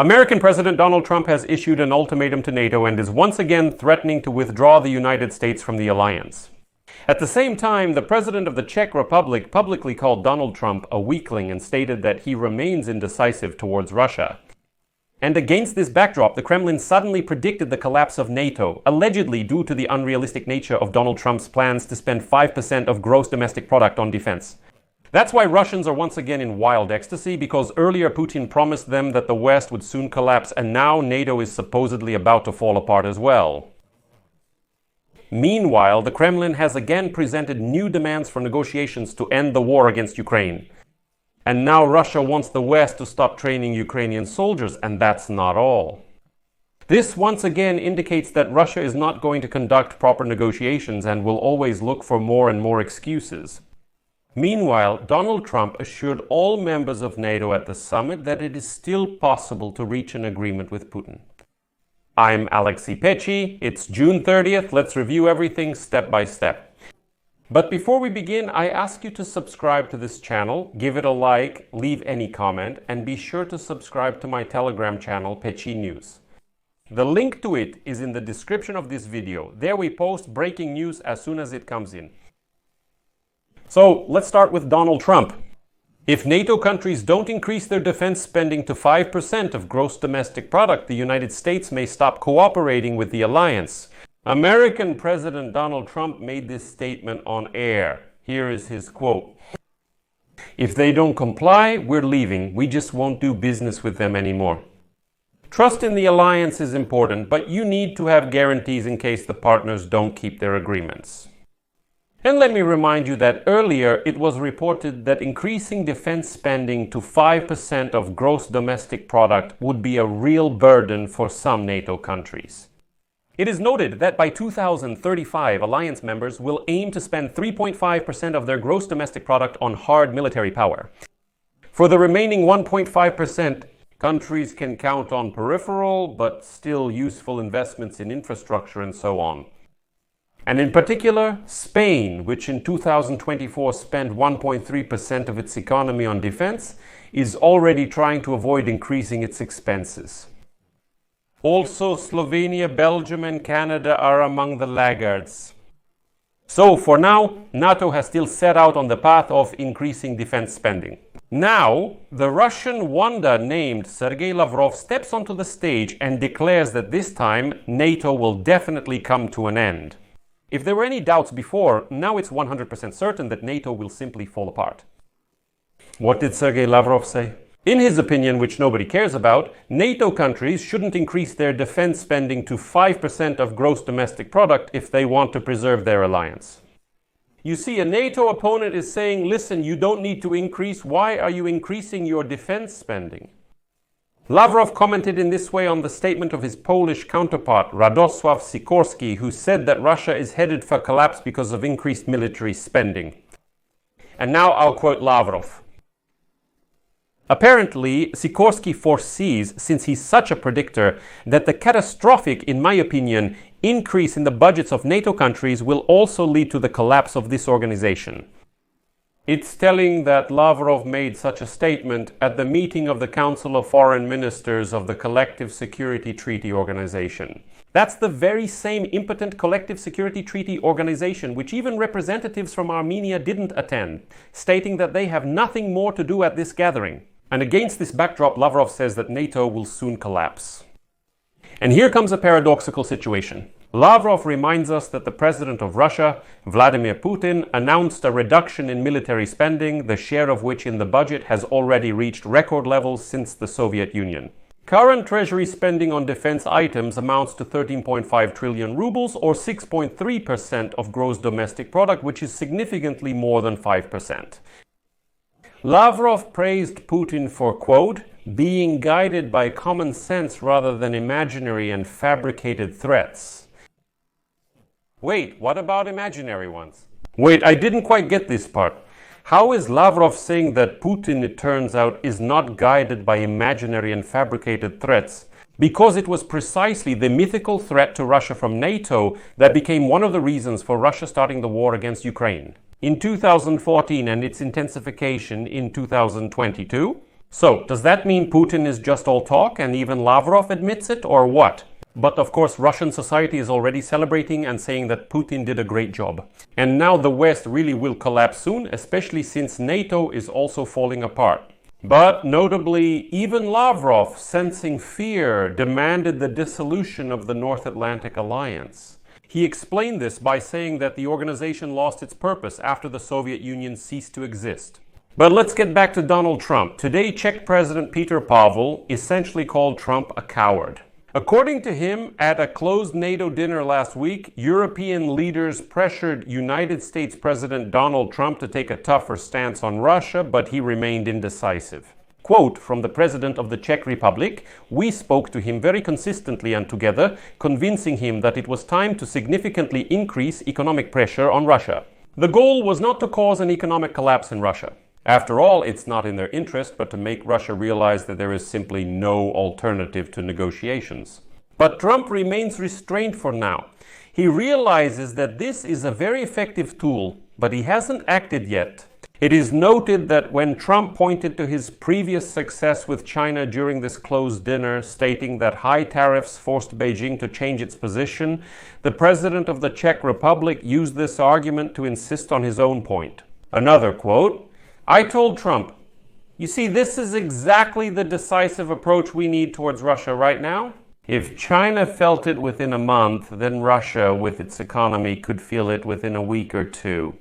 American President Donald Trump has issued an ultimatum to NATO and is once again threatening to withdraw the United States from the alliance. At the same time, the president of the Czech Republic publicly called Donald Trump a weakling and stated that he remains indecisive towards Russia. And against this backdrop, the Kremlin suddenly predicted the collapse of NATO, allegedly due to the unrealistic nature of Donald Trump's plans to spend 5% of gross domestic product on defense. That's why Russians are once again in wild ecstasy, because earlier Putin promised them that the West would soon collapse, and now NATO is supposedly about to fall apart as well. Meanwhile, the Kremlin has again presented new demands for negotiations to end the war against Ukraine. And now Russia wants the West to stop training Ukrainian soldiers, and that's not all. This once again indicates that Russia is not going to conduct proper negotiations and will always look for more and more excuses. Meanwhile, Donald Trump assured all members of NATO at the summit that it is still possible to reach an agreement with Putin. I'm Alexei Pechi. It's June 30th. Let's review everything step by step. But before we begin, I ask you to subscribe to this channel, give it a like, leave any comment, and be sure to subscribe to my Telegram channel, Pechi News. The link to it is in the description of this video. There we post breaking news as soon as it comes in. So let's start with Donald Trump. If NATO countries don't increase their defense spending to 5% of gross domestic product, the United States may stop cooperating with the alliance. American President Donald Trump made this statement on air. Here is his quote. "If they don't comply, we're leaving. We just won't do business with them anymore. Trust in the alliance is important, but you need to have guarantees in case the partners don't keep their agreements." And let me remind you that earlier it was reported that increasing defense spending to 5% of gross domestic product would be a real burden for some NATO countries. It is noted that by 2035, alliance members will aim to spend 3.5% of their gross domestic product on hard military power. For the remaining 1.5%, countries can count on peripheral but still useful investments in infrastructure and so on. And in particular, Spain, which in 2024 spent 1.3% of its economy on defense, is already trying to avoid increasing its expenses. Also, Slovenia, Belgium and Canada are among the laggards. So, for now, NATO has still set out on the path of increasing defense spending. Now, the Russian wonder named Sergei Lavrov steps onto the stage and declares that this time NATO will definitely come to an end. If there were any doubts before, now it's 100% certain that NATO will simply fall apart. What did Sergei Lavrov say? In his opinion, which nobody cares about, NATO countries shouldn't increase their defense spending to 5% of gross domestic product if they want to preserve their alliance. You see, a NATO opponent is saying, listen, you don't need to increase. Why are you increasing your defense spending? Lavrov commented in this way on the statement of his Polish counterpart, Radosław Sikorski, who said that Russia is headed for collapse because of increased military spending. And now I'll quote Lavrov. Apparently, Sikorski foresees, since he's such a predictor, that the catastrophic, in my opinion, increase in the budgets of NATO countries will also lead to the collapse of this organization. It's telling that Lavrov made such a statement at the meeting of the Council of Foreign Ministers of the Collective Security Treaty Organization. That's the very same impotent Collective Security Treaty Organization which even representatives from Armenia didn't attend, stating that they have nothing more to do at this gathering. And against this backdrop, Lavrov says that NATO will soon collapse. And here comes a paradoxical situation. Lavrov reminds us that the president of Russia, Vladimir Putin, announced a reduction in military spending, the share of which in the budget has already reached record levels since the Soviet Union. Current treasury spending on defense items amounts to 13.5 trillion rubles or 6.3% of gross domestic product, which is significantly more than 5%. Lavrov praised Putin for, quote, being guided by common sense rather than imaginary and fabricated threats. Wait, what about imaginary ones? Wait, I didn't quite get this part. How is Lavrov saying that Putin, it turns out, is not guided by imaginary and fabricated threats? Because it was precisely the mythical threat to Russia from NATO that became one of the reasons for Russia starting the war against Ukraine. In 2014 and its intensification in 2022, So, does that mean Putin is just all talk and even Lavrov admits it, or what? But of course, Russian society is already celebrating and saying that Putin did a great job. And now the West really will collapse soon, especially since NATO is also falling apart. But notably, even Lavrov, sensing fear, demanded the dissolution of the North Atlantic Alliance. He explained this by saying that the organization lost its purpose after the Soviet Union ceased to exist. But let's get back to Donald Trump. Today, Czech President Petr Pavel essentially called Trump a coward. According to him, at a closed NATO dinner last week, European leaders pressured United States President Donald Trump to take a tougher stance on Russia, but he remained indecisive. Quote from the President of the Czech Republic, "We spoke to him very consistently and together, convincing him that it was time to significantly increase economic pressure on Russia. The goal was not to cause an economic collapse in Russia. After all, it's not in their interest, but to make Russia realize that there is simply no alternative to negotiations." But Trump remains restrained for now. He realizes that this is a very effective tool, but he hasn't acted yet. It is noted that when Trump pointed to his previous success with China during this closed dinner, stating that high tariffs forced Beijing to change its position, the president of the Czech Republic used this argument to insist on his own point. Another quote, "I told Trump, you see, this is exactly the decisive approach we need towards Russia right now. If China felt it within a month, then Russia, with its economy, could feel it within a week or two."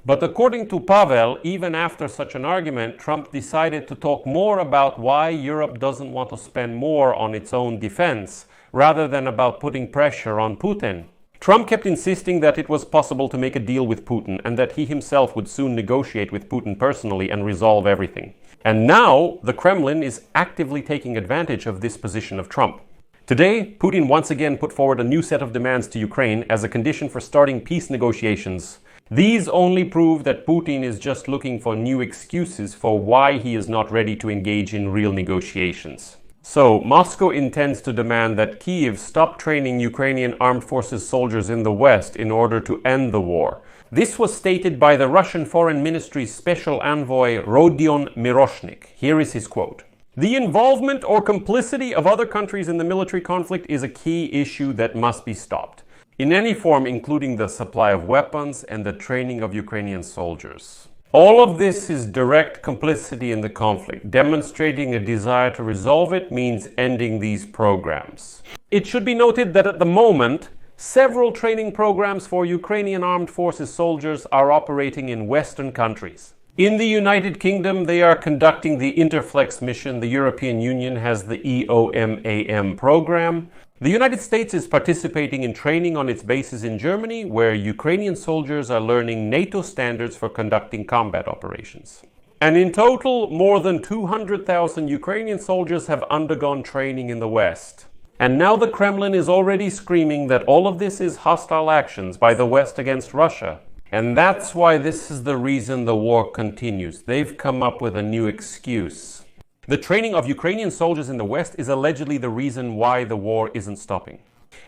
But according to Pavel, even after such an argument, Trump decided to talk more about why Europe doesn't want to spend more on its own defense, rather than about putting pressure on Putin. Trump kept insisting that it was possible to make a deal with Putin and that he himself would soon negotiate with Putin personally and resolve everything. And now the Kremlin is actively taking advantage of this position of Trump. Today, Putin once again put forward a new set of demands to Ukraine as a condition for starting peace negotiations. These only prove that Putin is just looking for new excuses for why he is not ready to engage in real negotiations. So, Moscow intends to demand that Kyiv stop training Ukrainian armed forces soldiers in the West in order to end the war. This was stated by the Russian Foreign Ministry's special envoy Rodion Miroshnik. Here is his quote. "The involvement or complicity of other countries in the military conflict is a key issue that must be stopped, in any form including the supply of weapons and the training of Ukrainian soldiers. All of this is direct complicity in the conflict. Demonstrating a desire to resolve it means ending these programs." It should be noted that at the moment, several training programs for Ukrainian armed forces soldiers are operating in Western countries. In the United Kingdom, they are conducting the Interflex mission. The European Union has the EOMAM program. The United States is participating in training on its bases in Germany, where Ukrainian soldiers are learning NATO standards for conducting combat operations. And in total, more than 200,000 Ukrainian soldiers have undergone training in the West. And now the Kremlin is already screaming that all of this is hostile actions by the West against Russia. And that's why this is the reason the war continues. They've come up with a new excuse. The training of Ukrainian soldiers in the West is allegedly the reason why the war isn't stopping.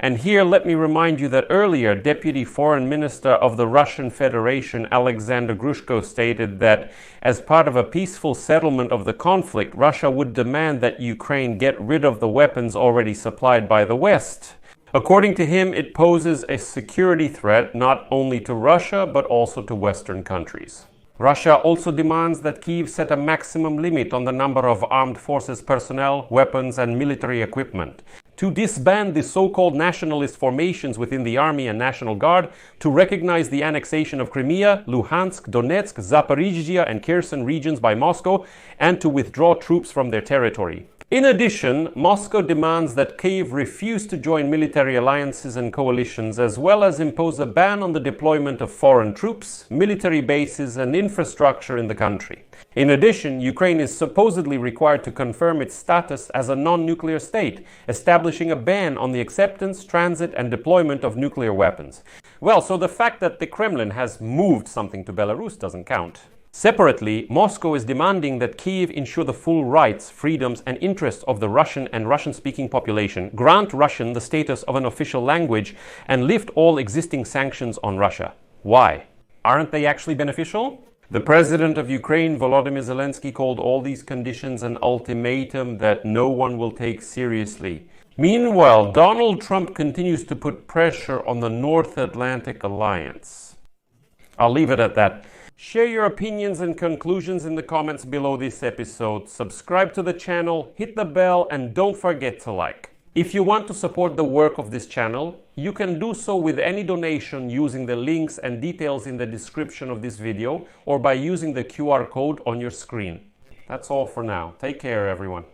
And here, let me remind you that earlier, Deputy Foreign Minister of the Russian Federation, Alexander Grushko, stated that as part of a peaceful settlement of the conflict, Russia would demand that Ukraine get rid of the weapons already supplied by the West. According to him, it poses a security threat not only to Russia, but also to Western countries. Russia also demands that Kyiv set a maximum limit on the number of armed forces personnel, weapons, and military equipment, to disband the so-called nationalist formations within the Army and National Guard, to recognize the annexation of Crimea, Luhansk, Donetsk, Zaporizhzhia, and Kherson regions by Moscow, and to withdraw troops from their territory. In addition, Moscow demands that Kyiv refuse to join military alliances and coalitions, as well as impose a ban on the deployment of foreign troops, military bases, and infrastructure in the country. In addition, Ukraine is supposedly required to confirm its status as a non-nuclear state, establishing a ban on the acceptance, transit, and deployment of nuclear weapons. Well, so the fact that the Kremlin has moved something to Belarus doesn't count. Separately, Moscow is demanding that Kyiv ensure the full rights, freedoms, and interests of the Russian and Russian-speaking population, grant Russian the status of an official language, and lift all existing sanctions on Russia. Why? Aren't they actually beneficial? The president of Ukraine, Volodymyr Zelensky, called all these conditions an ultimatum that no one will take seriously. Meanwhile, Donald Trump continues to put pressure on the North Atlantic Alliance. I'll leave it at that. Share your opinions and conclusions in the comments below this episode. Subscribe to the channel, hit the bell, and don't forget to like. If you want to support the work of this channel, you can do so with any donation using the links and details in the description of this video or by using the QR code on your screen. That's all for now. Take care, everyone.